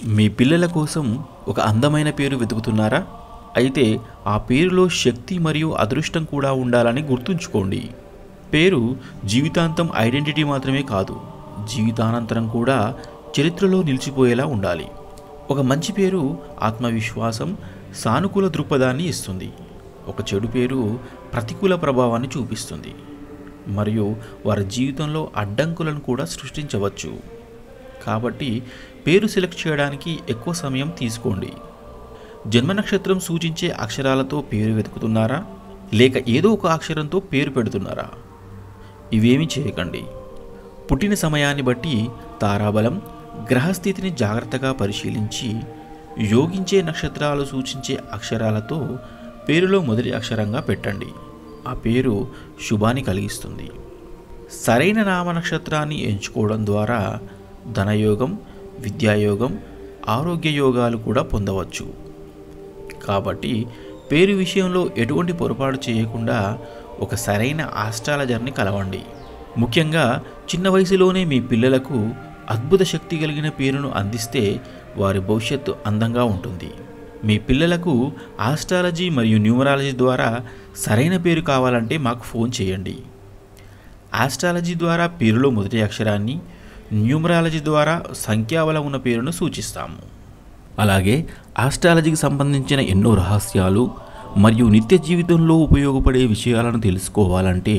మీ పిల్లల కోసం ఒక అందమైన పేరు వెతుకుతున్నారా? అయితే ఆ పేరులో శక్తి మరియు అదృష్టం కూడా ఉండాలని గుర్తుంచుకోండి. పేరు జీవితాంతం ఐడెంటిటీ మాత్రమే కాదు, జీవితానంతరం కూడా చరిత్రలో నిలిచిపోయేలా ఉండాలి. ఒక మంచి పేరు ఆత్మవిశ్వాసం, సానుకూల దృక్పథాన్ని ఇస్తుంది. ఒక చెడు పేరు ప్రతికూల ప్రభావాన్ని చూపిస్తుంది మరియు వారి జీవితంలో అడ్డంకులను కూడా సృష్టించవచ్చు. కాబట్టి పేరు సెలెక్ట్ చేయడానికి ఎక్కువ సమయం తీసుకోండి. జన్మ నక్షత్రం సూచించే అక్షరాలతో పేరు వెతుకుతున్నారా, లేక ఏదో ఒక అక్షరంతో పేరు పెడుతున్నారా? ఇవేమీ చేయకండి. పుట్టిన సమయాన్ని బట్టి తారాబలం, గ్రహస్థితిని జాగ్రత్తగా పరిశీలించి యోగించే నక్షత్రాలు సూచించే అక్షరాలతో పేరులో మొదటి అక్షరంగా పెట్టండి. ఆ పేరు శుభాన్ని కలిగిస్తుంది. సరైన నామ నక్షత్రాన్ని ఎంచుకోవడం ద్వారా ధనయోగం, విద్యాయోగం, ఆరోగ్య యోగాలు కూడా పొందవచ్చు. కాబట్టి పేరు విషయంలో ఎటువంటి పొరపాటు చేయకుండా ఒక సరైన ఆస్ట్రాలజర్ని కలవండి. ముఖ్యంగా చిన్న వయసులోనే మీ పిల్లలకు అద్భుత శక్తి కలిగిన పేరును అందిస్తే వారి భవిష్యత్తు అందంగా ఉంటుంది. మీ పిల్లలకు ఆస్ట్రాలజీ మరియు న్యూమరాలజీ ద్వారా సరైన పేరు కావాలంటే మాకు ఫోన్ చేయండి. ఆస్ట్రాలజీ ద్వారా పేరులో మొదటి అక్షరాన్ని, న్యూమరాలజీ ద్వారా సంఖ్యాబలం ఉన్న పేరును సూచిస్తాము. అలాగే ఆస్ట్రాలజీకి సంబంధించిన ఎన్నో రహస్యాలు మరియు నిత్య జీవితంలో ఉపయోగపడే విషయాలను తెలుసుకోవాలంటే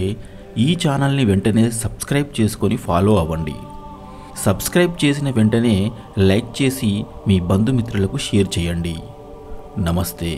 ఈ ఛానల్ని వెంటనే సబ్స్క్రైబ్ చేసుకొని ఫాలో అవ్వండి. సబ్స్క్రైబ్ చేసిన వెంటనే లైక్ చేసి మీ బంధుమిత్రులకు షేర్ చేయండి. నమస్తే.